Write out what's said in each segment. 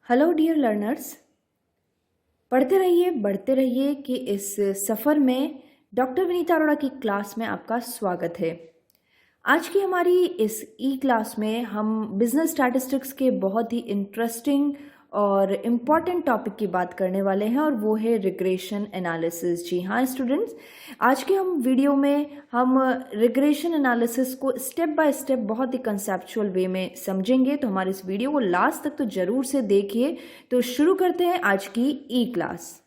Hello dear learners, पढ़ते रहिए बढ़ते रहिए कि इस सफ़र में डॉक्टर विनीता अरोड़ा की क्लास में आपका स्वागत है। आज की हमारी इस ई क्लास में हम बिजनेस स्टैटिस्टिक्स के बहुत ही इंटरेस्टिंग और इम्पॉर्टेंट टॉपिक की बात करने वाले हैं और वो है रिग्रेशन एनालिसिस। जी हाँ स्टूडेंट्स, आज के हम वीडियो में हम रिग्रेशन एनालिसिस को स्टेप बाय स्टेप बहुत ही कंसेप्चुअल वे में समझेंगे। तो हमारे इस वीडियो को लास्ट तक तो ज़रूर से देखिए। तो शुरू करते हैं आज की ई क्लास।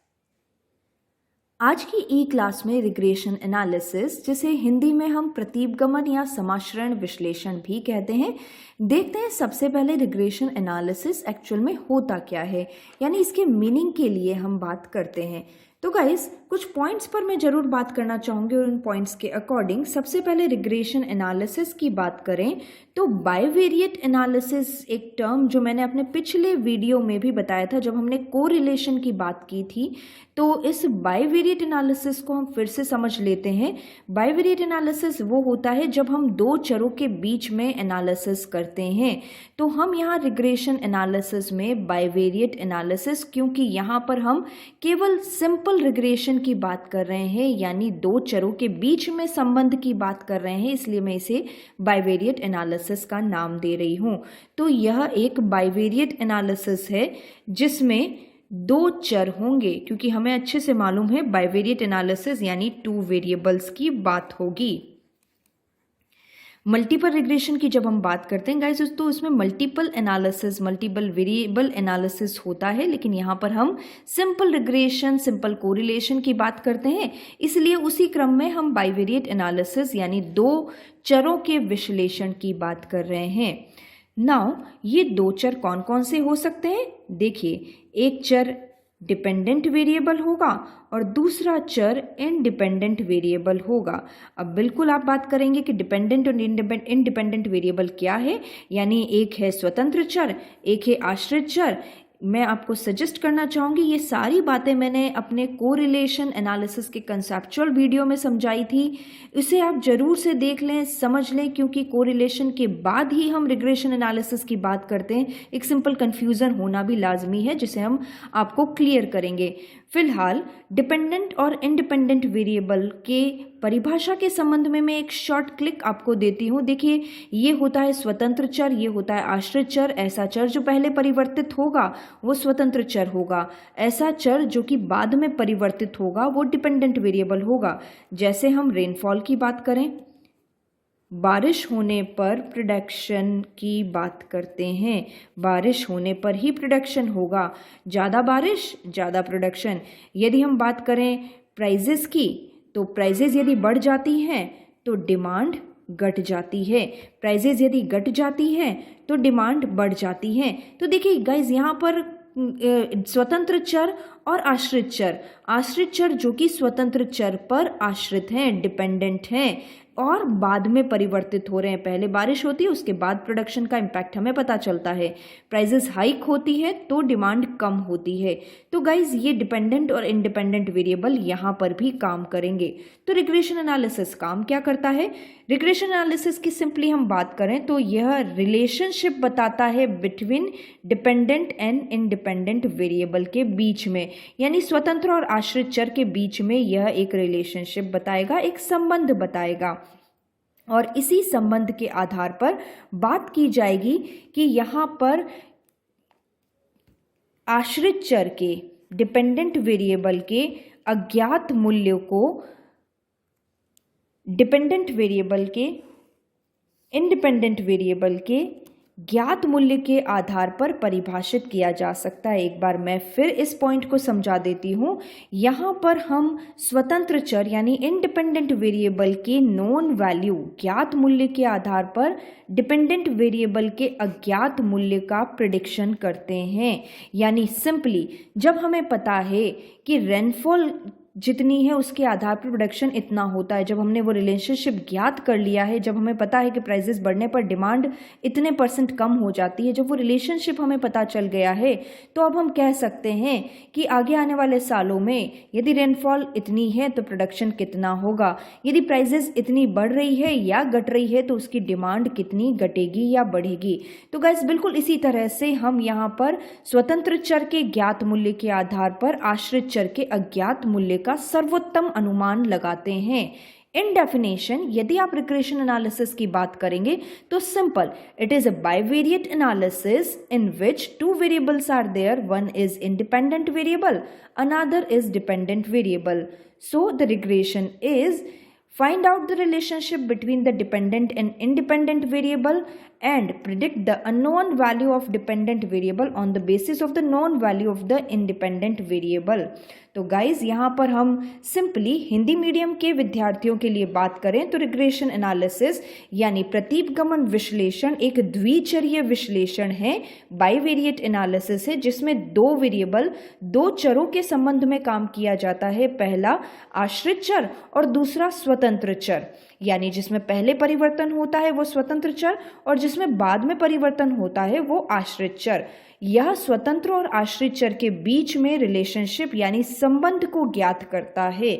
आज की ई क्लास में रिग्रेशन एनालिसिस, जिसे हिंदी में हम प्रतीपगमन या समाश्रण विश्लेषण भी कहते हैं, देखते हैं सबसे पहले रिग्रेशन एनालिसिस एक्चुअल में होता क्या है, यानी इसके मीनिंग के लिए हम बात करते हैं। तो गाइस, कुछ पॉइंट्स पर मैं ज़रूर बात करना चाहूँगी और उन पॉइंट्स के अकॉर्डिंग सबसे पहले रिग्रेशन एनालिसिस की बात करें तो बाइवेरिएट एनालिसिस एक टर्म जो मैंने अपने पिछले वीडियो में भी बताया था जब हमने कोरिलेशन की बात की थी। तो इस बाइवेरिएट एनालिसिस को हम फिर से समझ लेते हैं। बाइवेरिएट एनालिसिस वो होता है जब हम दो चरों के बीच में एनालिसिस करते हैं। तो हम यहाँ रिग्रेशन एनालिसिस में बाइवेरिएट एनालिसिस, क्योंकि यहाँ पर हम केवल सिंपल रिग्रेशन की बात कर रहे हैं, यानी दो चरों के बीच में संबंध की बात कर रहे हैं, इसलिए मैं इसे बाइवेरिएट एनालिसिस का नाम दे रही हूँ। तो यह एक बाइवेरिएट एनालिसिस है जिसमें दो चर होंगे, क्योंकि हमें अच्छे से मालूम है बाइवेरिएट एनालिसिस यानी टू वेरिएबल्स की बात होगी। मल्टीपल रिग्रेशन की जब हम बात करते हैं गाइस, तो उसमें multiple analysis, multiple variable analysis होता है, लेकिन यहाँ पर हम सिंपल रिग्रेशन, सिंपल कोरिलेशन की बात करते हैं, इसलिए उसी क्रम में हम बाइवेरिएट एनालिसिस यानी दो चरों के विश्लेषण की बात कर रहे हैं। नाउ ये दो चर कौन कौन से हो सकते हैं? देखिए, एक चर डिपेंडेंट वेरिएबल होगा और दूसरा चर इंडिपेंडेंट वेरिएबल होगा। अब बिल्कुल आप बात करेंगे कि डिपेंडेंट और इंडिपेंडेंट वेरिएबल क्या है, यानी एक है स्वतंत्र चर, एक है आश्रित चर। मैं आपको सजेस्ट करना चाहूँगी, ये सारी बातें मैंने अपने कोरिलेशन एनालिसिस के कंसेप्चुअल वीडियो में समझाई थी, इसे आप जरूर से देख लें, समझ लें, क्योंकि कोरिलेशन के बाद ही हम रिग्रेशन एनालिसिस की बात करते हैं। एक सिंपल कन्फ्यूज़न होना भी लाजमी है जिसे हम आपको क्लियर करेंगे। फिलहाल डिपेंडेंट और इंडिपेंडेंट वेरिएबल के परिभाषा के संबंध में मैं एक शॉर्ट क्लिक आपको देती हूँ। देखिए, ये होता है स्वतंत्र चर, ये होता है आश्रित चर। ऐसा चर जो पहले परिवर्तित होगा वो स्वतंत्र चर होगा, ऐसा चर जो कि बाद में परिवर्तित होगा वो डिपेंडेंट वेरिएबल होगा। जैसे हम रेनफॉल की बात करें, बारिश होने पर प्रोडक्शन की बात करते हैं, बारिश होने पर ही प्रोडक्शन होगा, ज़्यादा बारिश ज़्यादा प्रोडक्शन। यदि हम बात करें प्राइजेस की, तो प्राइजेस यदि बढ़ जाती हैं तो डिमांड घट जाती है, प्राइजेस यदि घट जाती हैं तो डिमांड बढ़ जाती है। तो देखिए गाइज, यहाँ पर स्वतंत्र चर और आश्रित चर, आश्रित चर जो कि स्वतंत्र चर पर आश्रित हैं, डिपेंडेंट हैं और बाद में परिवर्तित हो रहे हैं। पहले बारिश होती है, उसके बाद प्रोडक्शन का इम्पैक्ट हमें पता चलता है। प्राइजेस हाइक होती है तो डिमांड कम होती है। तो गाइज, ये डिपेंडेंट और इंडिपेंडेंट वेरिएबल यहाँ पर भी काम करेंगे। तो रिग्रेशन एनालिसिस काम क्या करता है? रिग्रेशन एनालिसिस की सिंपली हम बात करें तो यह रिलेशनशिप बताता है between dependent and independent variable के बीच में, यानी स्वतंत्र और आश्रित चर के बीच में यह एक रिलेशनशिप बताएगा, एक संबंध बताएगा। और इसी संबंध के आधार पर बात की जाएगी कि यहाँ पर आश्रित चर के, डिपेंडेंट वेरिएबल के अज्ञात मूल्य को डिपेंडेंट वेरिएबल के इंडिपेंडेंट वेरिएबल के ज्ञात मूल्य के आधार पर परिभाषित किया जा सकता है। एक बार मैं फिर इस पॉइंट को समझा देती हूँ। यहाँ पर हम स्वतंत्र चर यानी इंडिपेंडेंट वेरिएबल के नोन वैल्यू, ज्ञात मूल्य के आधार पर डिपेंडेंट वेरिएबल के अज्ञात मूल्य का प्रिडिक्शन करते हैं। यानी सिंपली जब हमें पता है कि रेनफॉल जितनी है उसके आधार पर प्रोडक्शन इतना होता है। जब हमने वो रिलेशनशिप ज्ञात कर लिया है, जब हमें पता है कि प्राइसेस बढ़ने पर डिमांड इतने % कम हो जाती है, जब वो रिलेशनशिप हमें पता चल गया है, तो अब हम कह सकते हैं कि आगे आने वाले सालों में यदि रेनफॉल इतनी है तो प्रोडक्शन कितना होगा, यदि प्राइसेस इतनी बढ़ रही है या घट रही है तो उसकी डिमांड कितनी घटेगी या बढ़ेगी। तो गाइस बिल्कुल इसी तरह से हम यहाँ पर स्वतंत्र चर के ज्ञात मूल्य के आधार पर आश्रित चर के अज्ञात मूल्य का सर्वोत्तम अनुमान लगाते हैं। इन डेफिनेशन यदि आप रिग्रेशन एनालिसिस की बात करेंगे तो simple, it is a bivariate analysis in which 2 variables are there, one is independent variable, another is dependent variable. So the regression is find out the relationship between the dependent and independent variable and predict the unknown value of dependent variable on the basis of the known value of the independent variable. तो guys यहाँ पर हम simply Hindi medium के विद्यार्थियों के लिए बात करें तो रिग्रेशन एनालिसिस यानी प्रतीपगमन विश्लेषण एक द्विचरीय विश्लेषण है, बाइवेरिएट एनालिसिस है, जिसमें 2 वेरिएबल 2 चरों के संबंध में काम किया जाता है, पहला आश्रित चर और दूसरा स्वतंत्र चर, यानी जिसमें पहले परिवर्तन होता है वो स्वतंत्र चर और जिसमें बाद में परिवर्तन होता है वो आश्रित चर। यह स्वतंत्र और आश्रित चर के बीच में रिलेशनशिप यानी संबंध को ज्ञात करता है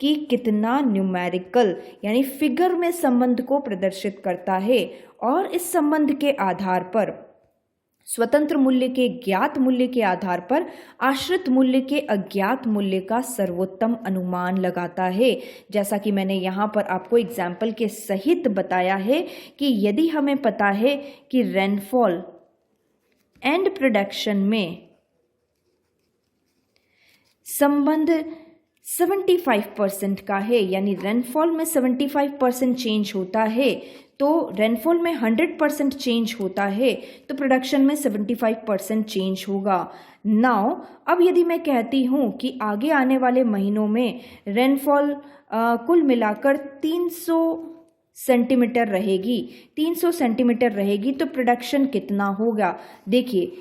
कि कितना न्यूमेरिकल यानी फिगर में संबंध को प्रदर्शित करता है, और इस संबंध के आधार पर स्वतंत्र मूल्य के ज्ञात मूल्य के आधार पर आश्रित मूल्य के अज्ञात मूल्य का सर्वोत्तम अनुमान लगाता है। जैसा कि मैंने यहाँ पर आपको एग्जाम्पल के सहित बताया है कि यदि हमें पता है कि रेनफॉल एंड प्रोडक्शन में संबंध 75% का है, यानी रेनफॉल में 75% चेंज होता है, तो रेनफॉल में 100% चेंज होता है तो प्रोडक्शन में 75% चेंज होगा। नाउ अब यदि मैं कहती हूँ कि आगे आने वाले महीनों में रेनफॉल कुल मिलाकर 300 सेंटीमीटर रहेगी, 300 सेंटीमीटर रहेगी तो प्रोडक्शन कितना होगा। देखिए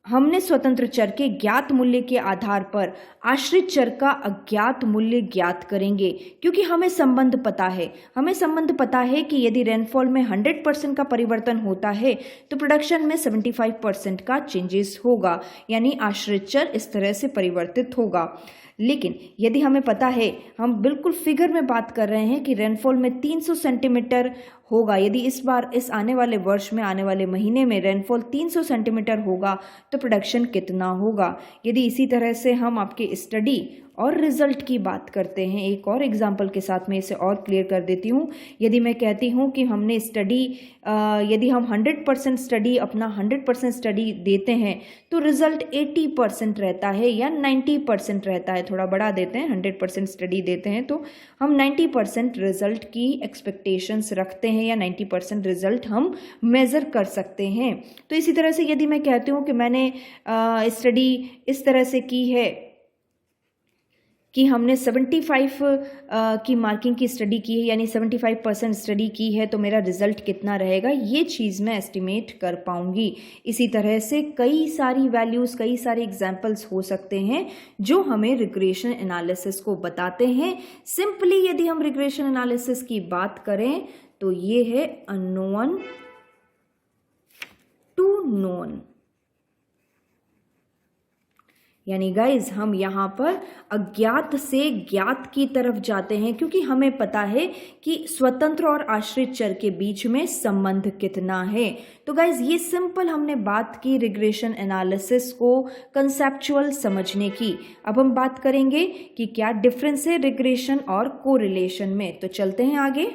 हमने स्वतंत्र चर के ज्ञात मूल्य के आधार पर आश्रित चर का अज्ञात मूल्य ज्ञात करेंगे, क्योंकि हमें संबंध पता है, हमें संबंध पता है कि यदि रेनफॉल में 100% का परिवर्तन होता है तो प्रोडक्शन में 75% का चेंजेस होगा, यानी आश्रित चर इस तरह से परिवर्तित होगा। लेकिन यदि हमें पता है, हम बिल्कुल फिगर में बात कर रहे हैं कि रेनफॉल में 300 सेंटीमीटर होगा, यदि इस बार इस आने वाले वर्ष में आने वाले महीने में रेनफॉल 300 सेंटीमीटर होगा तो प्रोडक्शन कितना होगा। यदि इसी तरह से हम आपके स्टडी और रिजल्ट की बात करते हैं, एक और एग्जाम्पल के साथ में इसे और क्लियर कर देती हूँ। यदि मैं कहती हूँ कि हमने स्टडी यदि हम 100% स्टडी अपना 100% स्टडी देते हैं तो रिजल्ट 80% रहता है या 90% रहता है, थोड़ा बढ़ा देते हैं, 100% स्टडी देते हैं तो हम 90% रिजल्ट की एक्सपेक्टेशंस रखते हैं या 90% रिजल्ट हम मेज़र कर सकते हैं। तो इसी तरह से यदि मैं कहती हूँ कि मैंने स्टडी इस तरह से की है कि हमने 75 की मार्किंग की स्टडी की है, यानी 75% स्टडी की है, तो मेरा रिजल्ट कितना रहेगा, ये चीज़ मैं एस्टिमेट कर पाऊंगी। इसी तरह से कई सारी वैल्यूज़, कई सारे एग्जाम्पल्स हो सकते हैं जो हमें रिग्रेशन एनालिसिस को बताते हैं। सिंपली यदि हम रिग्रेशन एनालिसिस की बात करें तो ये है अननोन टू नोन, यानी गाइज हम यहाँ पर अज्ञात से ज्ञात की तरफ जाते हैं, क्योंकि हमें पता है कि स्वतंत्र और आश्रित चर के बीच में संबंध कितना है। तो गाइज ये सिंपल हमने बात की रिग्रेशन एनालिसिस को कंसेप्चुअल समझने की। अब हम बात करेंगे कि क्या डिफरेंस है रिग्रेशन और कोरिलेशन में, तो चलते हैं आगे।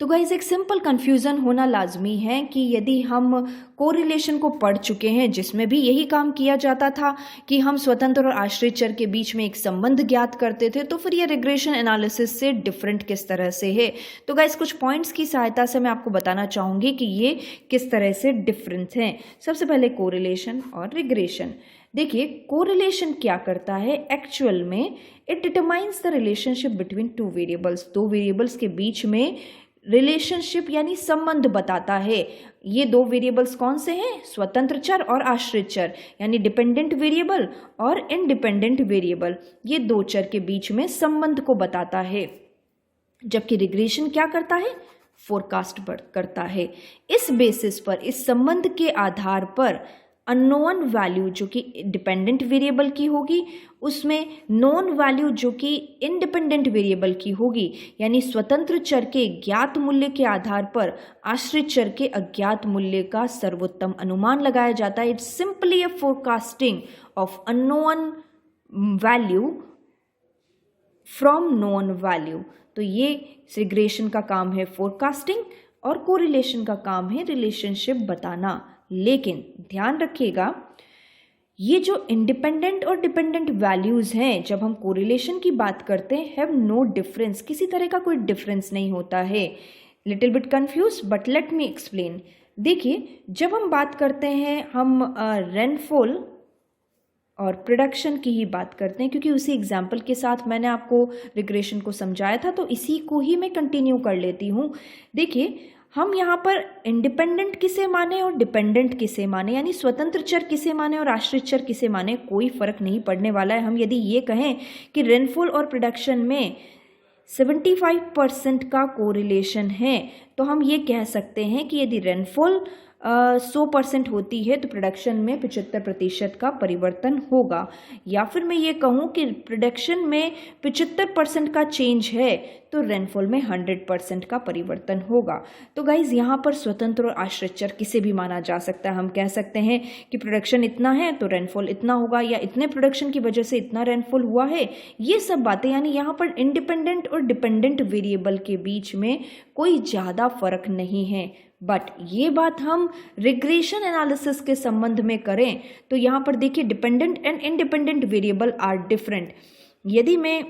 तो गाइज एक सिंपल कन्फ्यूज़न होना लाजमी है कि यदि हम कोरिलेशन को पढ़ चुके हैं जिसमें भी यही काम किया जाता था कि हम स्वतंत्र और आश्रित चर के बीच में एक संबंध ज्ञात करते थे, तो फिर ये रिग्रेशन एनालिसिस से डिफरेंट किस तरह से है। तो गाइज कुछ पॉइंट्स की सहायता से मैं आपको बताना चाहूँगी कि ये किस तरह से डिफरेंट हैं। सबसे पहले कोरिलेशन और रिग्रेशन। देखिए कोरिलेशन क्या करता है, एक्चुअल में it determines the relationship between 2 variables. 2 variables के बीच में रिलेशनशिप यानी संबंध बताता है। ये दो वेरिएबल्स कौन से हैं? स्वतंत्र चर और आश्रित चर, यानी डिपेंडेंट वेरिएबल और इंडिपेंडेंट वेरिएबल। ये दो चर के बीच में संबंध को बताता है, जबकि रिग्रेशन क्या करता है? फोरकास्ट करता है। इस बेसिस पर, इस संबंध के आधार पर अननोन वैल्यू जो कि डिपेंडेंट वेरिएबल की होगी, उसमें नोन वैल्यू जो कि इंडिपेंडेंट वेरिएबल की होगी, यानी स्वतंत्र चर के ज्ञात मूल्य के आधार पर आश्रित चर के अज्ञात मूल्य का सर्वोत्तम अनुमान लगाया जाता है। It's simply a forecasting of unknown value from known value. तो ये रिग्रेशन का काम है फोरकास्टिंग, और कोरिलेशन का काम है रिलेशनशिप बताना। लेकिन ध्यान रखिएगा, ये जो इंडिपेंडेंट और डिपेंडेंट वैल्यूज़ हैं, जब हम कोरिलेशन की बात करते हैं, हैव नो डिफरेंस, किसी तरह का कोई डिफरेंस नहीं होता है। Little bit confuse but let me explain. देखिए, जब हम बात करते हैं, हम रेनफॉल और प्रोडक्शन की ही बात करते हैं, क्योंकि उसी एग्जाम्पल के साथ मैंने आपको रिग्रेशन को समझाया था, तो इसी को ही मैं कंटिन्यू कर लेती हूँ। देखिए, हम यहाँ पर इंडिपेंडेंट किसे माने और डिपेंडेंट किसे माने, यानी स्वतंत्र चर किसे माने और आश्रित चर किसे माने, कोई फर्क नहीं पड़ने वाला है। हम यदि ये कहें कि रेनफॉल और प्रोडक्शन में 75% का कोरिलेशन है, तो हम ये कह सकते हैं कि यदि रेनफॉल 100% होती है तो प्रोडक्शन में 75% का परिवर्तन होगा। या फिर मैं ये कहूँ कि प्रोडक्शन में 75% का चेंज है तो रेनफॉल में 100% का परिवर्तन होगा। तो गाइज, यहाँ पर स्वतंत्र और आश्रित चर किसे भी माना जा सकता है। हम कह सकते हैं कि प्रोडक्शन इतना है तो रेनफॉल इतना होगा, या इतने प्रोडक्शन की वजह से इतना रेनफॉल हुआ है। ये सब बातें, यानी यहाँ पर इंडिपेंडेंट और डिपेंडेंट वेरिएबल के बीच में कोई ज़्यादा फर्क नहीं है। बट ये बात हम रिग्रेशन एनालिसिस के संबंध में करें तो यहाँ पर देखिए, dependent and independent variable are different. यदि मैं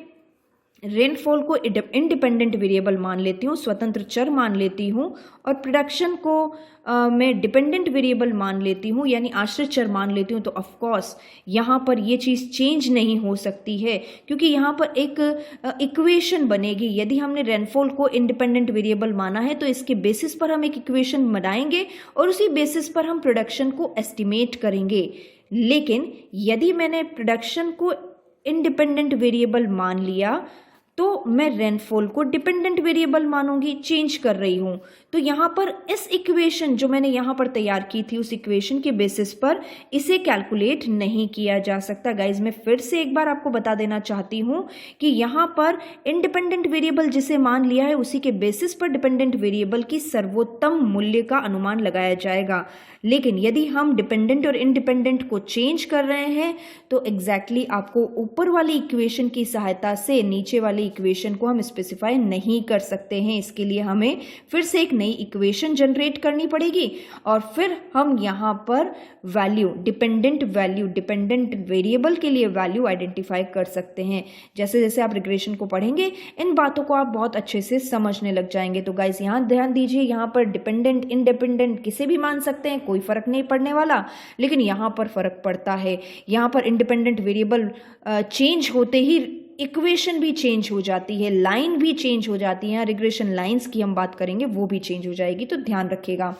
रेनफॉल को इंडिपेंडेंट वेरिएबल मान लेती हूँ, स्वतंत्र चर मान लेती हूँ, और प्रोडक्शन को मैं डिपेंडेंट वेरिएबल मान लेती हूँ, यानी आश्रित चर मान लेती हूँ, तो ऑफ कोर्स यहाँ पर ये चीज़ चेंज नहीं हो सकती है, क्योंकि यहाँ पर एक इक्वेशन बनेगी। यदि हमने रेनफॉल को इंडिपेंडेंट वेरिएबल माना है तो इसके बेसिस पर हम एक इक्वेशन बनाएंगे और उसी बेसिस पर हम प्रोडक्शन को एस्टिमेट करेंगे। लेकिन यदि मैंने प्रोडक्शन को इंडिपेंडेंट वेरिएबल मान लिया तो मैं रेनफॉल को डिपेंडेंट वेरिएबल मानूंगी, चेंज कर रही हूँ। तो यहाँ पर इस इक्वेशन जो मैंने यहाँ पर तैयार की थी, उस इक्वेशन के बेसिस पर इसे कैलकुलेट नहीं किया जा सकता। गाइज, मैं फिर से एक बार आपको बता देना चाहती हूँ कि यहाँ पर इंडिपेंडेंट वेरिएबल जिसे मान लिया है उसी के बेसिस पर डिपेंडेंट वेरिएबल की सर्वोत्तम मूल्य का अनुमान लगाया जाएगा। लेकिन यदि हम डिपेंडेंट और इंडिपेंडेंट को चेंज कर रहे हैं तो एग्जैक्टली आपको ऊपर वाली इक्वेशन की सहायता से नीचे वाली इक्वेशन को हम स्पेसिफाई नहीं कर सकते हैं। इसके लिए हमें फिर से एक नई इक्वेशन जनरेट करनी पड़ेगी और फिर हम यहाँ पर डिपेंडेंट वेरिएबल के लिए वैल्यू आइडेंटिफाई कर सकते हैं। जैसे जैसे आप रिग्रेशन को पढ़ेंगे इन बातों को आप बहुत अच्छे से समझने लग जाएंगे। तो गाइस, यहाँ ध्यान दीजिए, यहाँ पर डिपेंडेंट इंडिपेंडेंट किसे भी मान सकते हैं, कोई फर्क नहीं पड़ने वाला, लेकिन यहाँ पर फर्क पड़ता है। यहाँ पर इंडिपेंडेंट वेरिएबल चेंज होते ही इक्वेशन भी चेंज हो जाती है, लाइन भी चेंज हो जाती है। रिग्रेशन लाइंस की हम बात करेंगे, वो भी चेंज हो जाएगी, तो ध्यान रखिएगा।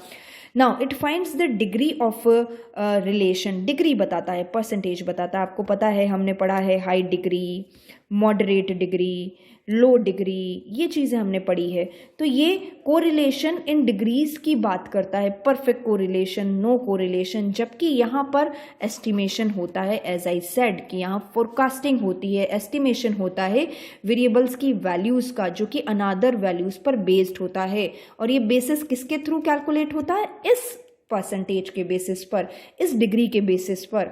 Now it finds the degree of relation. Degree बताता है, परसेंटेज बताता है। आपको पता है, हमने पढ़ा है हाई डिग्री, मॉडरेट डिग्री, लो डिग्री, ये चीज़ें हमने पढ़ी है। तो ये कोरिलेशन इन डिग्रीज की बात करता है, परफेक्ट कोरिलेशन, नो कोरिलेशन, जबकि यहाँ पर एस्टिमेशन होता है। एज आई सेड कि यहाँ फोरकास्टिंग होती है, एस्टिमेशन होता है वेरिएबल्स की वैल्यूज़ का, जो कि अनदर वैल्यूज़ पर बेस्ड होता है। और ये बेसिस किसके थ्रू कैलकुलेट होता है? इस परसेंटेज के बेसिस पर, इस डिग्री के बेसिस पर,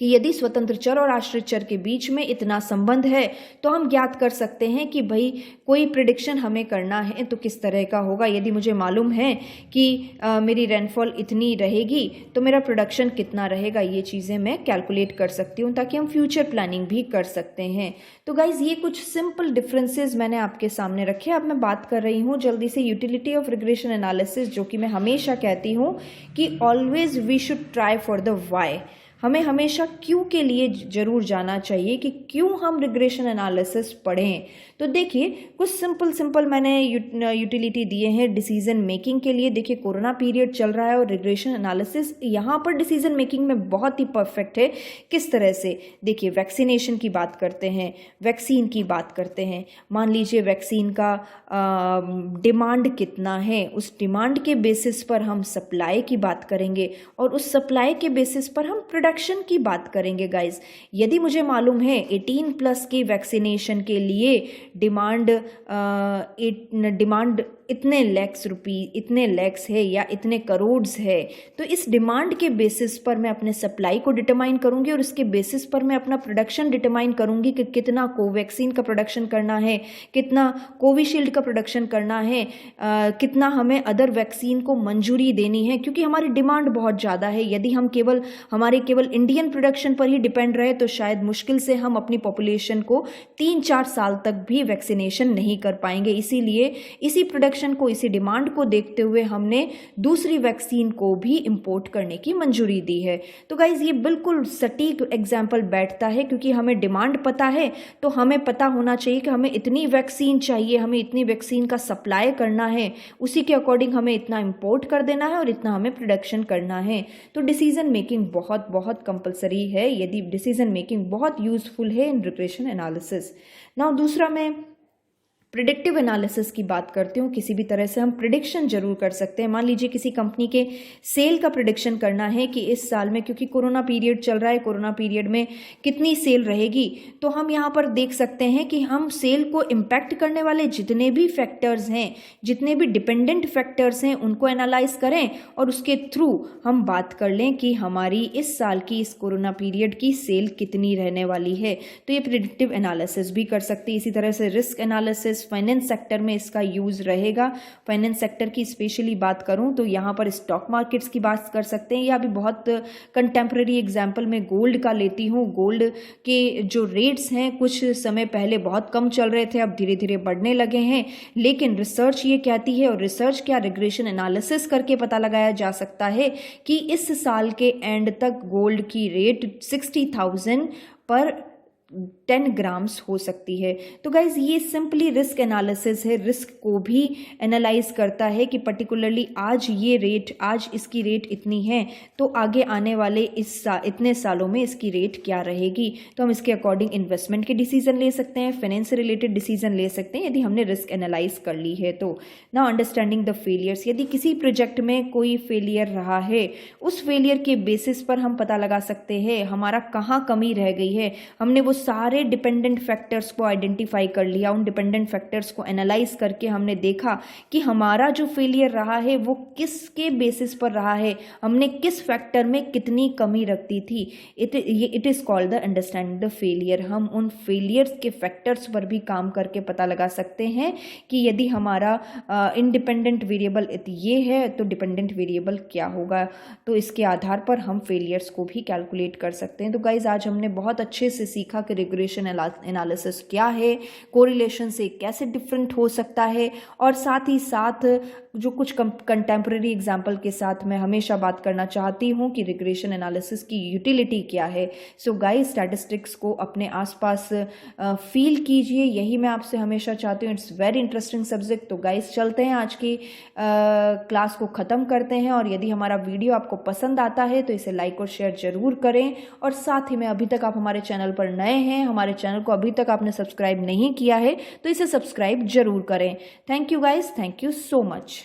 कि यदि स्वतंत्र चर और आश्रित चर के बीच में इतना संबंध है तो हम ज्ञात कर सकते हैं कि भाई कोई प्रिडिक्शन हमें करना है तो किस तरह का होगा। यदि मुझे मालूम है कि मेरी रेनफॉल इतनी रहेगी तो मेरा प्रोडक्शन कितना रहेगा, ये चीज़ें मैं कैलकुलेट कर सकती हूँ ताकि हम फ्यूचर प्लानिंग भी कर सकते हैं। तो गाइज, ये कुछ सिंपल डिफरेंसेस मैंने आपके सामने रखे। अब मैं बात कर रही हूँ जल्दी से यूटिलिटी ऑफ रिग्रेशन एनालिसिस, जो कि मैं हमेशा कहती हूँ कि always we should try for the why. हमें हमेशा क्यों के लिए ज़रूर जाना चाहिए कि क्यों हम रिग्रेशन एनालिसिस पढ़ें। तो देखिए कुछ सिंपल मैंने यूटिलिटी दिए हैं डिसीजन मेकिंग के लिए। देखिए कोरोना पीरियड चल रहा है और रिग्रेशन एनालिसिस यहाँ पर डिसीजन मेकिंग में बहुत ही परफेक्ट है। किस तरह से, देखिए वैक्सीनेशन की बात करते हैं, वैक्सीन की बात करते हैं। मान लीजिए वैक्सीन का डिमांड कितना है, उस डिमांड के बेसिस पर हम सप्लाई की बात करेंगे और उस सप्लाई के बेसिस पर हम प्रोडक्शन की बात करेंगे गाइस। यदि मुझे मालूम है 18+ के वैक्सीनेशन के लिए डिमांड इतने इतने लैक्स है या इतने करोड्स है, तो इस डिमांड के बेसिस पर मैं अपने सप्लाई को डिटरमाइन करूंगी और इसके बेसिस पर मैं अपना प्रोडक्शन डिटरमाइन करूंगी कि कितना कोवैक्सीन का प्रोडक्शन करना है, कितना कोविशील्ड का प्रोडक्शन करना है, कितना हमें अदर वैक्सीन को मंजूरी देनी है, क्योंकि हमारी डिमांड बहुत ज़्यादा है। यदि हम केवल इंडियन प्रोडक्शन पर ही डिपेंड रहे तो शायद मुश्किल से हम अपनी पॉपुलेशन को 3-4 साल तक भी वैक्सीनेशन नहीं कर पाएंगे। इसीलिए इसी प्रोडक्शन को, इसी डिमांड को देखते हुए हमने दूसरी वैक्सीन को भी इंपोर्ट करने की मंजूरी दी है। तो गाइज ये बिल्कुल सटीक एग्जाम्पल बैठता है, क्योंकि हमें डिमांड पता है तो हमें पता होना चाहिए कि हमें इतनी वैक्सीन चाहिए, हमें इतनी वैक्सीन का सप्लाई करना है, उसी के अकॉर्डिंग हमें इतना इंपोर्ट कर देना है और इतना हमें प्रोडक्शन करना है। तो डिसीजन मेकिंग बहुत बहुत कंपलसरी है, यदि डिसीजन मेकिंग बहुत यूजफुल है इन रिग्रेशन एनालिसिस। नाउ दूसरा मैं प्रिडिक्टिव एनालिसिस की बात करती हूँ। किसी भी तरह से हम प्रिडिक्शन जरूर कर सकते हैं। मान लीजिए किसी कंपनी के सेल का प्रिडिक्शन करना है कि इस साल में, क्योंकि कोरोना पीरियड चल रहा है, कोरोना पीरियड में कितनी सेल रहेगी, तो हम यहाँ पर देख सकते हैं कि हम सेल को इम्पैक्ट करने वाले जितने भी फैक्टर्स हैं, जितने भी डिपेंडेंट फैक्टर्स हैं, उनको एनालाइज करें और उसके थ्रू हम बात कर लें कि हमारी इस साल की, इस कोरोना पीरियड की सेल कितनी रहने वाली है। तो ये प्रिडिक्टिव एनालिसिस भी कर सकते हैं। इसी तरह से रिस्क एनालिसिस फाइनेंस सेक्टर में इसका यूज रहेगा। फाइनेंस सेक्टर की स्पेशली बात करूं तो यहाँ पर स्टॉक मार्केट्स की बात कर सकते हैं, या अभी बहुत कंटेम्प्रेरी एग्जांपल में गोल्ड का लेती हूँ। गोल्ड के जो रेट्स हैं कुछ समय पहले बहुत कम चल रहे थे, अब धीरे धीरे बढ़ने लगे हैं, लेकिन रिसर्च ये कहती है, और रिसर्च क्या, रिग्रेशन एनालिसिस करके पता लगाया जा सकता है कि इस साल के एंड तक गोल्ड की रेट 60,000 पर 10 ग्राम्स हो सकती है। तो गाइज ये सिंपली रिस्क एनालिसिस है, रिस्क को भी एनालाइज करता है कि पर्टिकुलरली आज ये रेट, आज इसकी रेट इतनी है, तो आगे आने वाले इतने सालों में इसकी रेट क्या रहेगी। तो हम इसके अकॉर्डिंग इन्वेस्टमेंट के डिसीजन ले सकते हैं, फाइनेंस से रिलेटेड डिसीजन ले सकते हैं यदि हमने रिस्क एनालाइज कर ली है तो। नाउ अंडरस्टैंडिंग द फेलियर्स, यदि किसी प्रोजेक्ट में कोई फेलियर रहा है, उस फेलियर के बेसिस पर हम पता लगा सकते हैं हमारा कहाँ कमी रह गई है। हमने वो सारे डिपेंडेंट फैक्टर्स को आइडेंटिफाई कर लिया, उन डिपेंडेंट फैक्टर्स को एनालाइज करके हमने देखा कि हमारा जो फेलियर रहा है वो किसके बेसिस पर रहा है, हमने किस फैक्टर में कितनी कमी रखती थी। It is called the understanding the failure. हम उन फेलियर्स के फैक्टर्स पर भी काम करके पता लगा सकते हैं कि यदि हमारा इंडिपेंडेंट वेरिएबल ये है तो डिपेंडेंट वेरिएबल क्या होगा। तो इसके आधार पर हम फेलियर्स को भी कैलकुलेट कर सकते हैं। तो गाइज आज हमने बहुत अच्छे से सीखा कि रिग्रेशन एनालिसिस क्या है, कोरिलेशन से कैसे डिफरेंट हो सकता है, और साथ ही साथ जो कुछ कंटेम्प्रेरी एग्जाम्पल के साथ मैं हमेशा बात करना चाहती हूँ कि रिग्रेशन एनालिसिस की यूटिलिटी क्या है। सो गाइज स्टैटिस्टिक्स को अपने आसपास फील कीजिए, यही मैं आपसे हमेशा चाहती हूँ। It's very interesting subject. तो गाइज चलते हैं, आज की क्लास को ख़त्म करते हैं, और यदि हमारा वीडियो आपको पसंद आता है तो इसे लाइक और शेयर जरूर करें। और साथ ही में अभी तक आप हमारे चैनल पर नए हैं, हमारे चैनल को अभी तक आपने सब्सक्राइब नहीं किया है तो इसे सब्सक्राइब जरूर करें। Thank you guys, thank you so much.